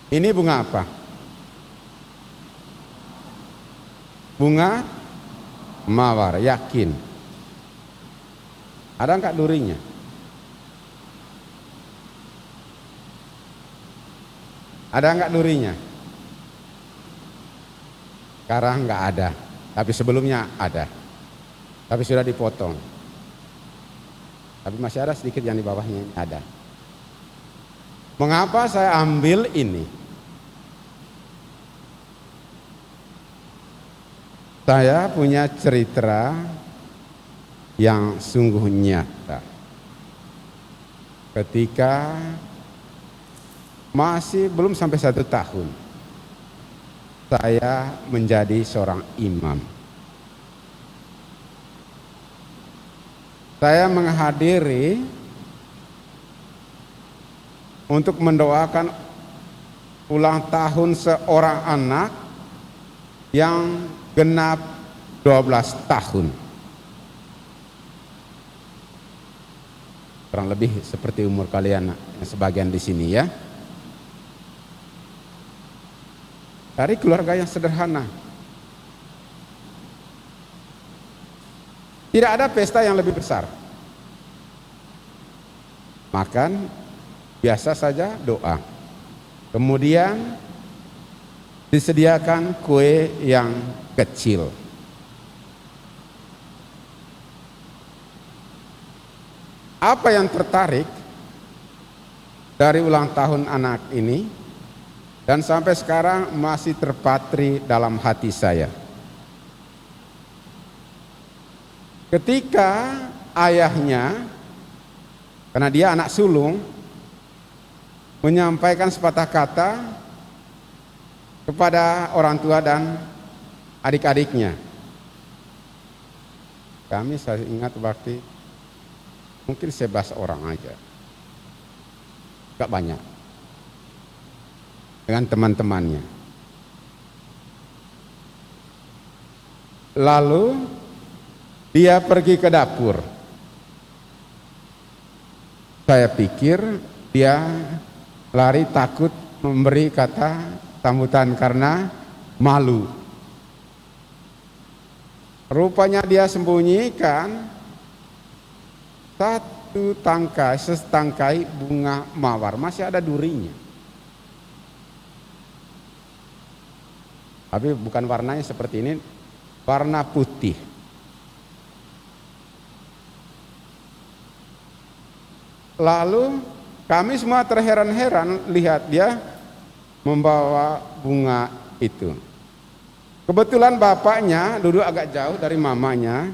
Ini bunga apa? Bunga mawar, yakin. Ada enggak durinya? Ada enggak durinya? Sekarang enggak ada, tapi sebelumnya ada. Tapi sudah dipotong. Tapi masih ada sedikit yang di bawahnya ada. Mengapa saya ambil ini? Saya punya cerita yang sungguh nyata. Ketika masih belum sampai 1 tahun, saya menjadi seorang imam. Saya menghadiri untuk mendoakan ulang tahun seorang anak yang genap 12 tahun. Kurang lebih seperti umur kalian sebagian di sini ya. Dari keluarga yang sederhana. Tidak ada pesta yang lebih besar. Makan biasa saja, doa. Kemudian disediakan kue yang kecil. Apa yang tertarik dari ulang tahun anak ini dan sampai sekarang masih terpatri dalam hati saya. Ketika ayahnya, karena dia anak sulung, menyampaikan sepatah kata kepada orang tua dan adik-adiknya. Kami saya ingat waktu mungkin 11 orang aja, gak banyak, dengan teman-temannya. Lalu dia pergi ke dapur. Saya pikir dia lari takut memberi kata sambutan karena malu. Rupanya dia sembunyikan setangkai bunga mawar, masih ada durinya. Tapi bukan warnanya seperti ini, warna putih. Lalu kami semua terheran-heran lihat dia membawa bunga itu. Kebetulan bapaknya duduk agak jauh dari mamanya.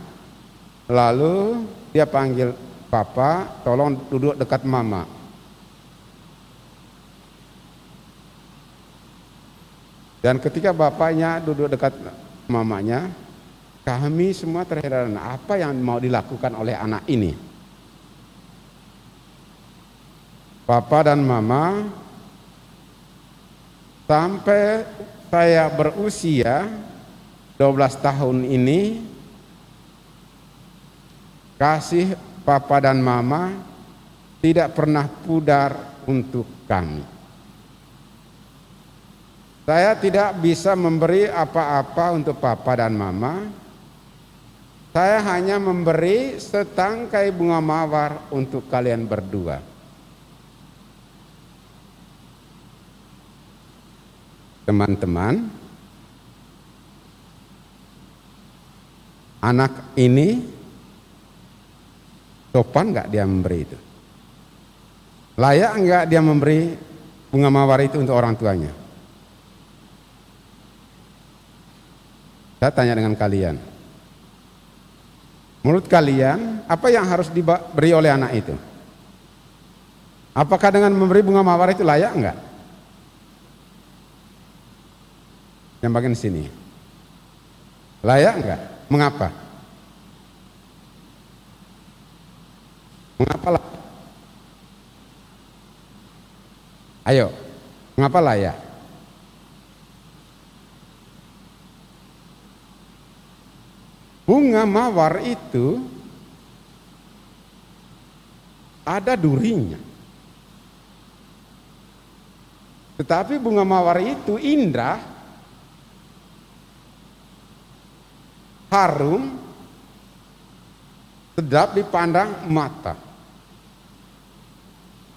Lalu dia panggil, "Papa, tolong duduk dekat mama." Dan ketika bapaknya duduk dekat mamanya, kami semua terheran, apa yang mau dilakukan oleh anak ini? Papa dan mama, sampai saya berusia 12 tahun ini, kasih papa dan mama tidak pernah pudar untuk kami. Saya tidak bisa memberi apa-apa untuk papa dan mama. Saya hanya memberi setangkai bunga mawar untuk kalian berdua. Teman-teman, anak ini sopan nggak dia memberi itu? Layak nggak dia memberi bunga mawar itu untuk orang tuanya? Saya tanya dengan kalian. Menurut kalian, apa yang harus diberi oleh anak itu? Apakah dengan memberi bunga mawar itu layak enggak? Yang bagian sini. Layak enggak? Mengapa? Mengapa layak? Ayo, mengapa layak? Bunga mawar itu ada durinya. Tetapi bunga mawar itu indah, harum, sedap dipandang mata,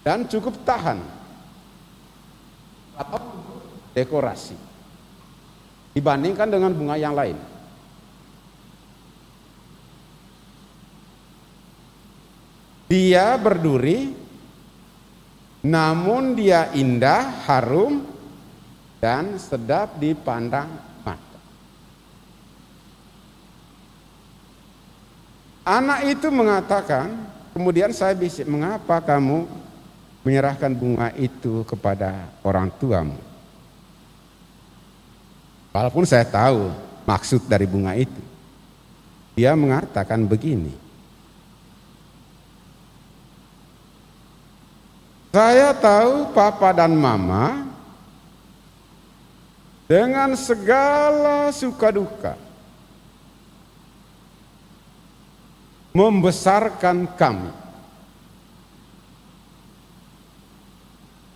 dan cukup tahan atau dekorasi dibandingkan dengan bunga yang lain. Dia berduri, namun dia indah, harum, dan sedap dipandang mata. Anak itu mengatakan, kemudian saya bisik, mengapa kamu menyerahkan bunga itu kepada orang tuamu? Walaupun saya tahu maksud dari bunga itu. Dia mengatakan begini, saya tahu papa dan mama dengan segala suka duka membesarkan kami.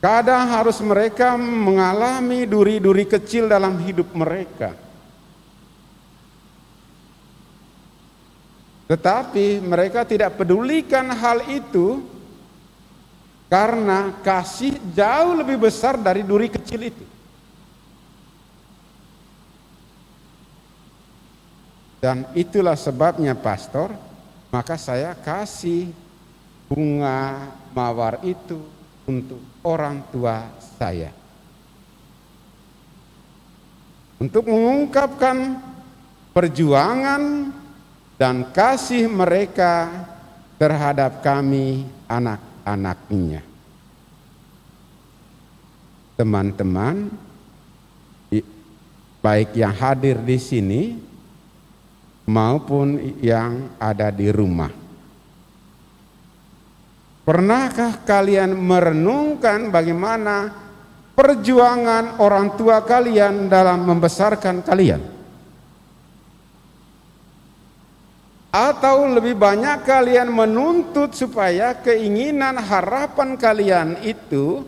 Kadang harus mereka mengalami duri-duri kecil dalam hidup mereka. Tetapi mereka tidak pedulikan hal itu karena kasih jauh lebih besar dari duri kecil itu. Dan itulah sebabnya pastor, maka saya kasih bunga mawar itu untuk orang tua saya. Untuk mengungkapkan perjuangan dan kasih mereka terhadap kami anak-anaknya. Teman-teman, baik yang hadir di sini maupun yang ada di rumah, pernahkah kalian merenungkan bagaimana perjuangan orang tua kalian dalam membesarkan kalian? Atau lebih banyak kalian menuntut supaya keinginan harapan kalian itu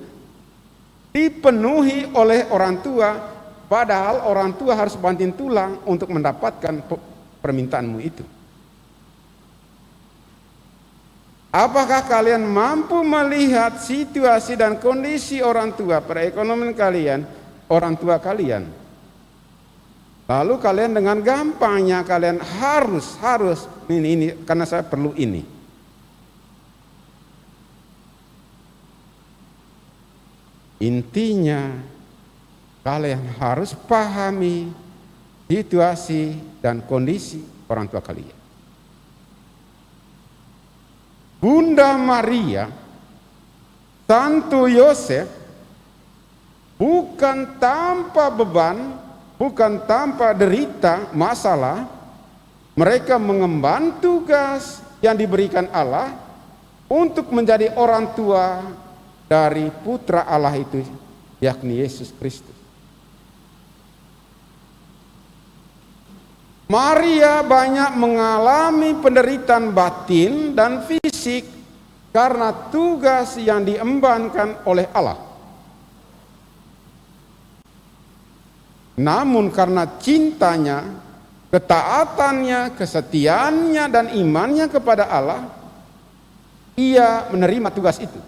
dipenuhi oleh orang tua, padahal orang tua harus banting tulang untuk mendapatkan permintaanmu itu? Apakah kalian mampu melihat situasi dan kondisi orang tua, perekonomian kalian, orang tua kalian? Lalu kalian dengan gampangnya kalian harus ini karena saya perlu ini. Intinya kalian harus pahami situasi dan kondisi orang tua kalian. Bunda Maria, Santo Yosef, bukan tanpa beban, bukan tanpa derita, masalah, mereka mengemban tugas yang diberikan Allah untuk menjadi orang tua dari putra Allah itu, yakni Yesus Kristus. Maria banyak mengalami penderitaan batin dan fisik karena tugas yang diembankan oleh Allah. Namun karena cintanya, ketaatannya, kesetiaannya dan imannya kepada Allah, ia menerima tugas itu.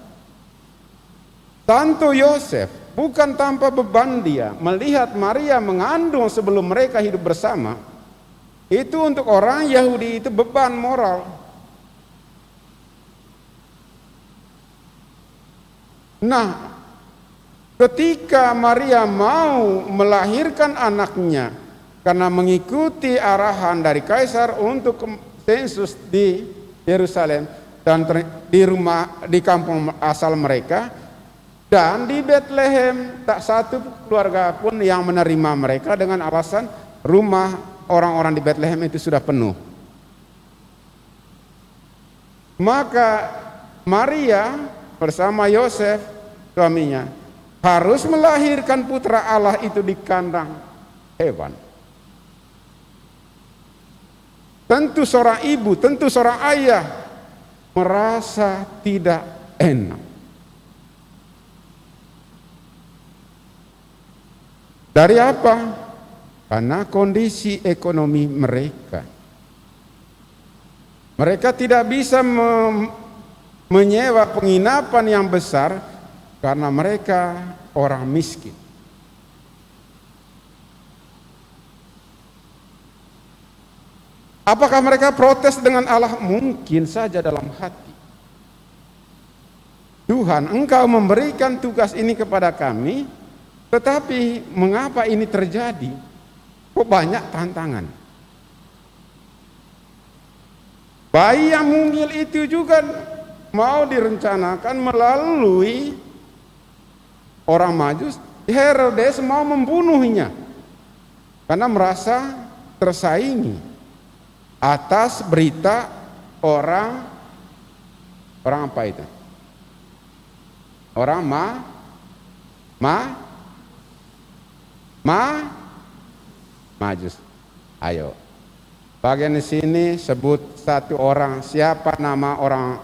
Santo Yosef bukan tanpa beban dia melihat Maria mengandung sebelum mereka hidup bersama. Itu untuk orang Yahudi itu beban moral. Nah, ketika Maria mau melahirkan anaknya karena mengikuti arahan dari kaisar untuk sensus di Yerusalem dan di kampung asal mereka, dan di Bethlehem tak satu keluarga pun yang menerima mereka dengan alasan rumah orang-orang di Bethlehem itu sudah penuh. Maka Maria bersama Yosef suaminya harus melahirkan putra Allah itu di kandang hewan. Tentu seorang ibu, tentu seorang ayah merasa tidak enak. Dari apa? Karena kondisi ekonomi mereka. Mereka tidak bisa menyewa penginapan yang besar karena mereka orang miskin. Apakah mereka protes dengan Allah? Mungkin saja dalam hati. Tuhan, Engkau memberikan tugas ini kepada kami, tetapi mengapa ini terjadi? Kok banyak tantangan? Bayi yang mungil itu juga mau direncanakan melalui orang Majus. Herodes mau membunuhnya karena merasa tersaingi atas berita orang apa itu? Orang Majus. Ayo. Bagian di sini sebut satu orang, siapa nama orang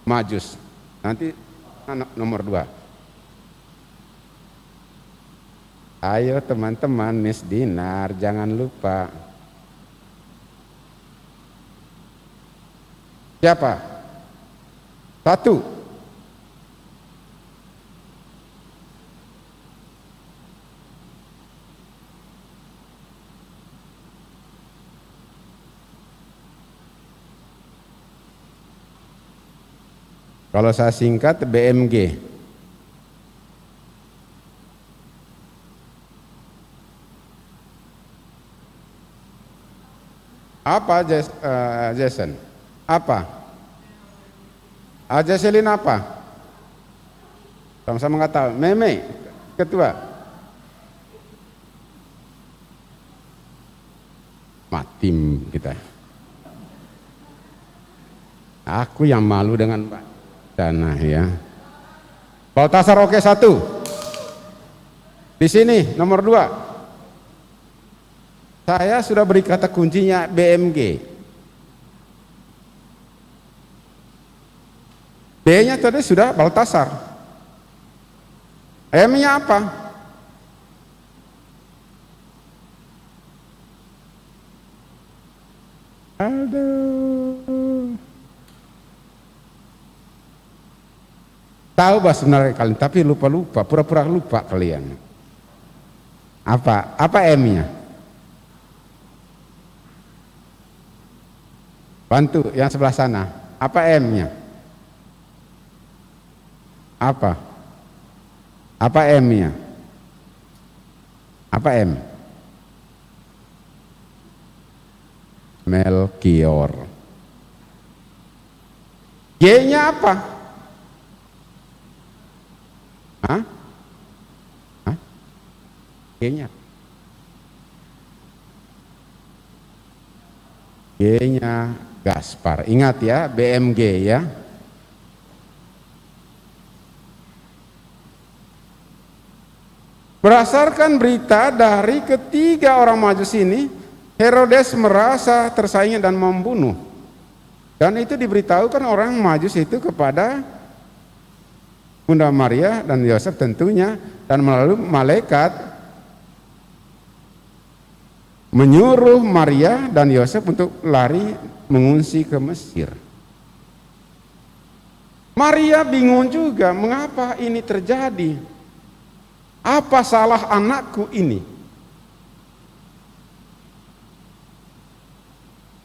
Majus. Nanti nomor 2. Ayo teman-teman, Miss Dinar, jangan lupa. Siapa? 1. Kalau saya singkat BMG. Apa Jason? Apa? Jesselin apa? Sama-sama nggak tahu. Meme, ketua. Matim kita. Aku yang malu dengan Pak Dana ya. Baltasar oke 1. Di sini nomor 2. Saya sudah beri kata kuncinya BMG. B-nya tadi sudah Baltasar. M-nya apa? Aduh. Tahu bahasa sebenarnya kalian, tapi lupa-lupa, pura-pura lupa kalian. Apa M-nya? Bantu yang sebelah sana. Apa M-nya? Apa M-nya? Apa M? Melkior. G-nya apa? Hah? G-nya? G-nya Gaspar. Ingat ya, BMG ya. Berdasarkan berita dari ketiga orang Majus ini, Herodes merasa tersaingi dan membunuh. Dan itu diberitahukan orang Majus itu kepada Bunda Maria dan Yosef tentunya, dan melalui malaikat menyuruh Maria dan Yosef untuk lari mengungsi ke Mesir. Maria bingung juga, mengapa ini terjadi? Apa salah anakku ini?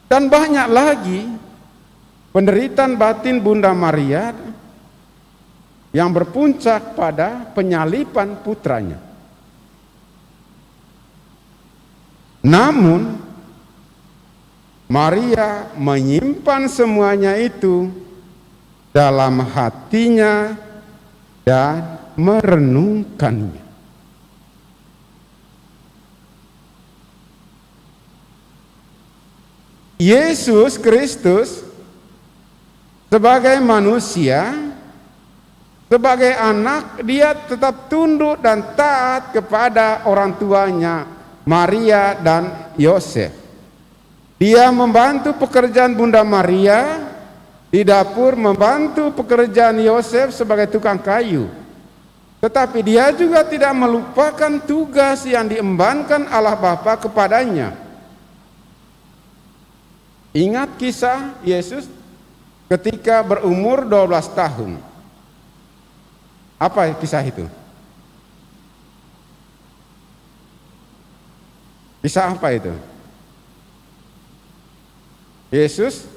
Dan banyak lagi penderitaan batin Bunda Maria yang berpuncak pada penyaliban putranya. Namun Maria menyimpan semuanya itu dalam hatinya dan merenungkannya. Yesus Kristus sebagai manusia, sebagai anak, dia tetap tunduk dan taat kepada orang tuanya, Maria dan Yosef. Dia membantu pekerjaan Bunda Maria di dapur, membantu pekerjaan Yosef sebagai tukang kayu. Tetapi dia juga tidak melupakan tugas yang diembankan Allah Bapa kepadanya. Ingat kisah Yesus ketika berumur 12 tahun. Apa kisah itu? Kisah apa itu? Yesus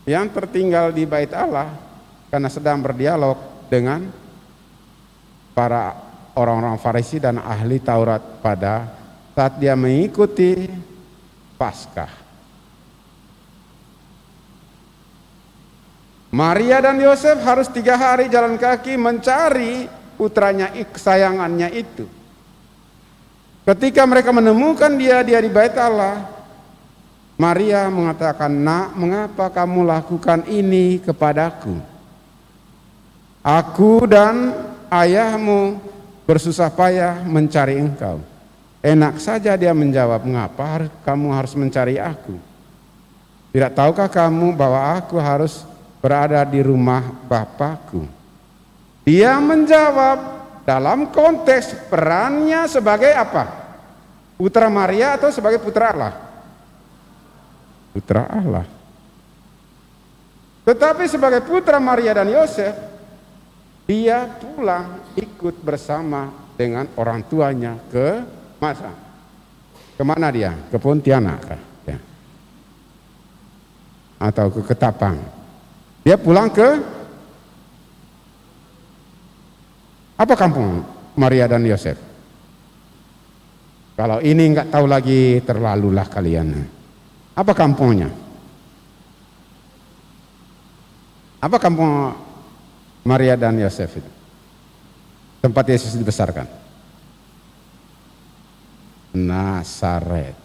yang tertinggal di bait Allah karena sedang berdialog dengan para orang-orang Farisi dan ahli Taurat pada saat dia mengikuti Paskah. Maria dan Yosef harus 3 hari jalan kaki mencari putranya kesayangannya itu. Ketika mereka menemukan dia di bait Allah, Maria mengatakan, "Nak, mengapa kamu lakukan ini kepadaku? Aku dan ayahmu bersusah payah mencari engkau." Enak saja dia menjawab, "Mengapa kamu harus mencari aku? Tidak tahukah kamu bahwa aku harus berada di rumah Bapakku?" Dia menjawab dalam konteks perannya sebagai apa? Putra Maria atau sebagai putra Allah? Putra Allah. Tetapi sebagai putra Maria dan Yosef, dia pulang ikut bersama dengan orang tuanya ke masa. Kemana dia? Ke Pontianak ya. Atau ke Ketapang. Dia pulang ke apa kampung Maria dan Yosef? Kalau ini nggak tahu lagi, terlalulah kalian. Apa kampungnya? Apa kampung Maria dan Yosef itu? Tempat Yesus dibesarkan. Nazaret.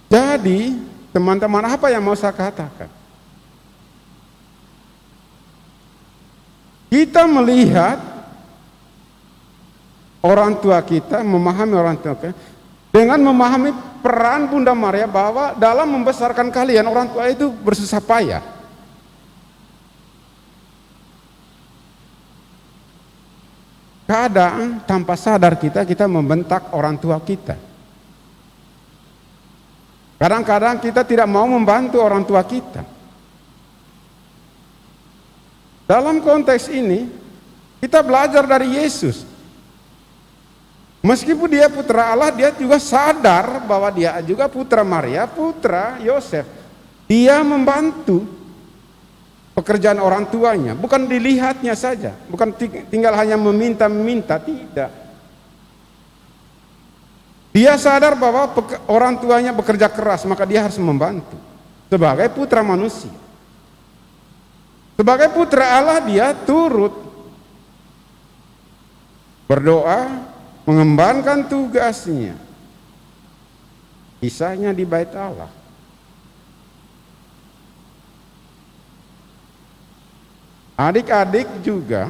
Jadi, teman-teman, apa yang mau saya katakan? Kita melihat orang tua kita, memahami orang tua kita, dengan memahami peran Bunda Maria bahwa dalam membesarkan kalian, orang tua itu bersusah payah. Kadang tanpa sadar kita membentak orang tua kita. Kadang-kadang kita tidak mau membantu orang tua kita. Dalam konteks ini, kita belajar dari Yesus. Meskipun dia putra Allah, dia juga sadar bahwa dia juga putra Maria, putra Yosef. Dia membantu pekerjaan orang tuanya, bukan dilihatnya saja, bukan tinggal hanya meminta-minta, tidak. Dia sadar bahwa orang tuanya bekerja keras, maka dia harus membantu sebagai putra manusia. Sebagai putra Allah, dia turut berdoa, mengembangkan tugasnya. Kisahnya di bait Allah. Adik-adik juga,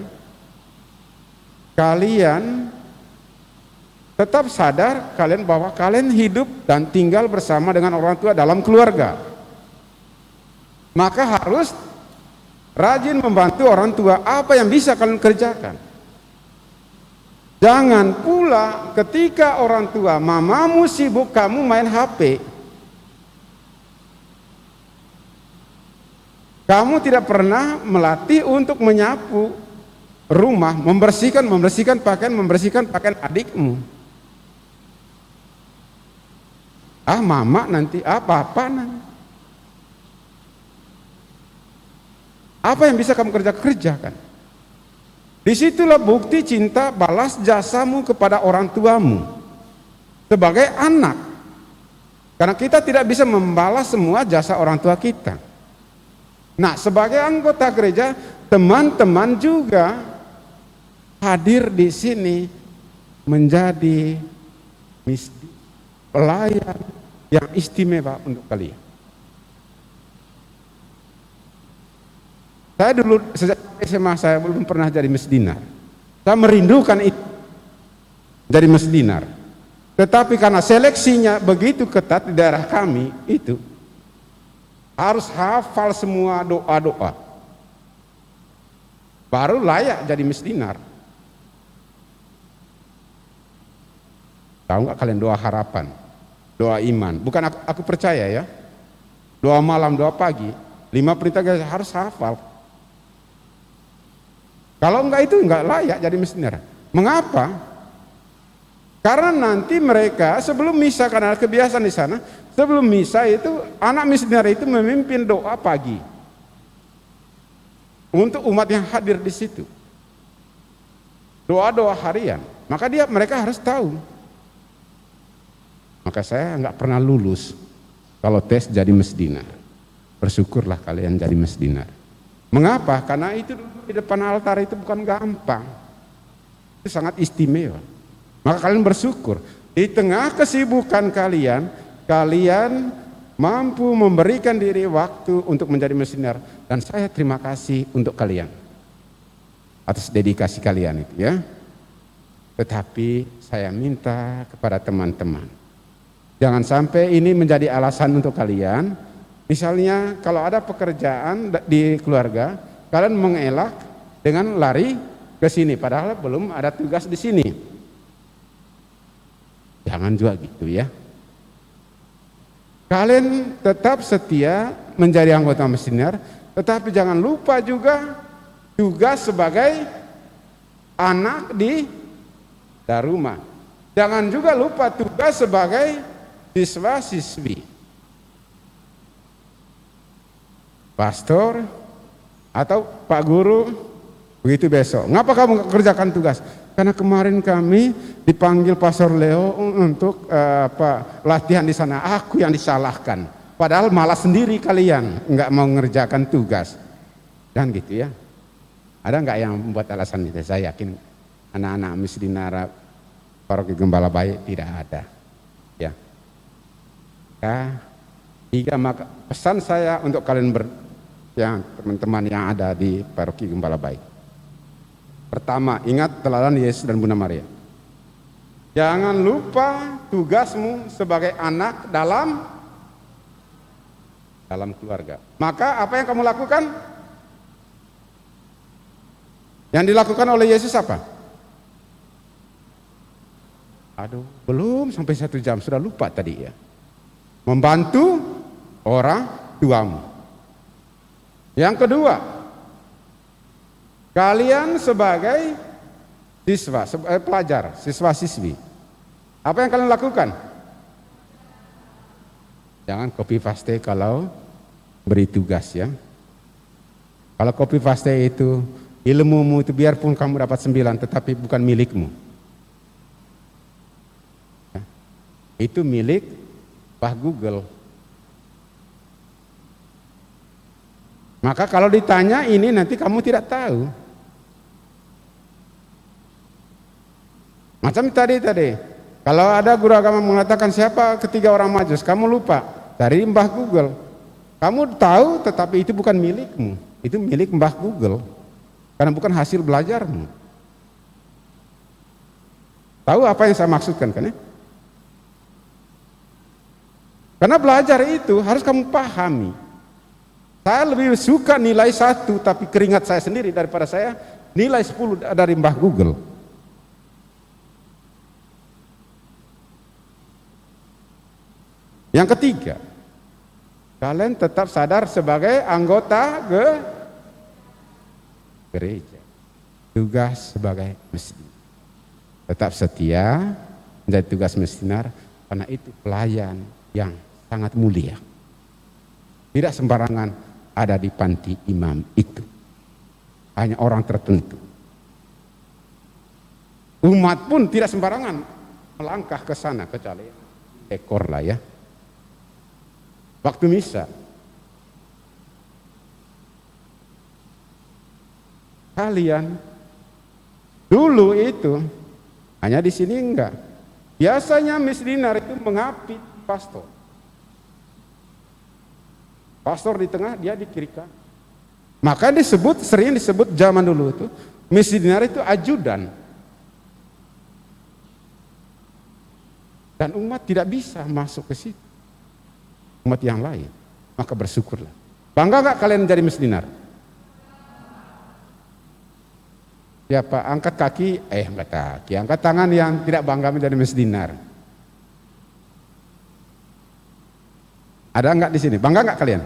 kalian tetap sadar bahwa kalian hidup dan tinggal bersama dengan orang tua dalam keluarga. Maka harus rajin membantu orang tua. Apa yang bisa kalian kerjakan? Jangan pula ketika orang tua, mamamu sibuk, kamu main HP. Kamu tidak pernah melatih untuk menyapu rumah, membersihkan pakaian adikmu. Mama nanti, papa nanti. Apa yang bisa kamu kerjakan? Disitulah bukti cinta balas jasamu kepada orang tuamu sebagai anak. Karena kita tidak bisa membalas semua jasa orang tua kita. Nah, sebagai anggota gereja, teman-teman juga hadir di sini menjadi pelayan yang istimewa untuk kalian. Saya dulu sejak SMA saya belum pernah jadi mesdinar. Saya merindukan itu, jadi mesdinar. Tetapi karena seleksinya begitu ketat di daerah kami itu, harus hafal semua doa-doa. baru layak jadi misdinar. Tahu nggak kalian doa harapan, doa iman? Bukan aku percaya ya. Doa malam, doa pagi, 5 perintah harus hafal. Kalau enggak itu enggak layak jadi misdinar. Mengapa? Karena nanti mereka sebelum misa, karena ada kebiasaan di sana, sebelum misa itu anak misdinar itu memimpin doa pagi untuk umat yang hadir di situ. Doa-doa harian. Maka mereka harus tahu. Maka saya nggak pernah lulus kalau tes jadi misdinar. Bersyukurlah kalian jadi misdinar. Mengapa? Karena itu di depan altar itu bukan gampang. Itu sangat istimewa. Maka kalian bersyukur. Di tengah kesibukan kalian, kalian mampu memberikan diri waktu untuk menjadi misdinar. Dan saya terima kasih untuk kalian atas dedikasi kalian itu ya. Tetapi saya minta kepada teman-teman, jangan sampai ini menjadi alasan untuk kalian. Misalnya kalau ada pekerjaan di keluarga, kalian mengelak dengan lari ke sini padahal belum ada tugas di sini. Jangan juga gitu ya. Kalian tetap setia menjadi anggota misdinar, tetapi jangan lupa juga tugas sebagai anak di Daruma. Jangan juga lupa tugas sebagai siswa-siswi. Pastor atau Pak Guru begitu besok. Ngapa kamu kerjakan tugas? Karena kemarin kami dipanggil Pastor Leo untuk latihan di sana. Aku yang disalahkan. Padahal malah sendiri kalian nggak mau mengerjakan tugas. Dan gitu ya. Ada nggak yang membuat alasan itu? Saya yakin anak-anak misdinar Paroki Gembala Baik tidak ada. Ya. Maka pesan saya untuk kalian teman-teman yang ada di Paroki Gembala Baik. Pertama, ingat teladan Yesus dan Bunda Maria. Jangan lupa tugasmu sebagai anak dalam keluarga. Maka apa yang kamu lakukan? Yang dilakukan oleh Yesus apa? Aduh, belum sampai 1 jam sudah lupa tadi ya. Membantu orang tuamu. Yang kedua, kalian sebagai siswa, pelajar, siswa-siswi, apa yang kalian lakukan? Jangan copy paste kalau beri tugas ya. Kalau copy paste itu ilmumu itu biarpun kamu dapat 9 tetapi bukan milikmu. Ya. Itu milik Pak Google. Maka kalau ditanya ini nanti kamu tidak tahu. Macam tadi. Kalau ada guru agama mengatakan siapa ketiga orang Majus, kamu lupa dari Mbah Google. Kamu tahu tetapi itu bukan milikmu. Itu milik Mbah Google. Karena bukan hasil belajarmu. Tahu apa yang saya maksudkan kan ya? Karena belajar itu harus kamu pahami. Saya lebih suka nilai 1 tapi keringat saya sendiri daripada saya nilai 10 dari Mbah Google. Yang ketiga, kalian tetap sadar sebagai anggota gereja. Tugas sebagai misdinar. Tetap setia menjadi tugas misdinar karena itu pelayan yang sangat mulia. Tidak sembarangan ada di panti imam itu. Hanya orang tertentu. Umat pun tidak sembarangan melangkah ke sana kecuali ekor lah ya. Waktu misa. Kalian dulu itu hanya di sini enggak. Biasanya misdinar itu mengapit pastor. Pastor di tengah, dia di kiri kanan. Maka sering disebut zaman dulu itu, misdinar itu ajudan. Dan umat tidak bisa masuk ke situ. Umat yang lain. Maka bersyukurlah. Bangga gak kalian jadi misdinar? Ya Pak, angkat kaki, angkat tangan yang tidak bangga menjadi Miss Dinar. Ada enggak di sini? Bangga enggak kalian?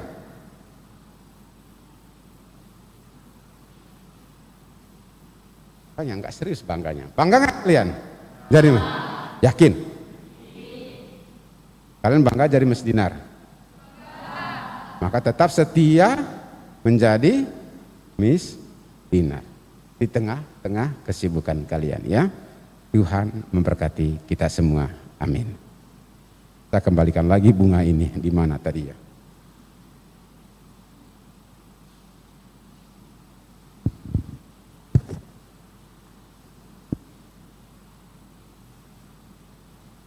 Yang enggak serius bangganya. Bangga enggak kalian? Jadi yakin? Kalian bangga jadi Miss Dinar? Maka tetap setia menjadi Miss Dinar di tengah-tengah kesibukan kalian ya. Tuhan memberkati kita semua. Amin. Kita kembalikan lagi bunga ini di mana tadi ya?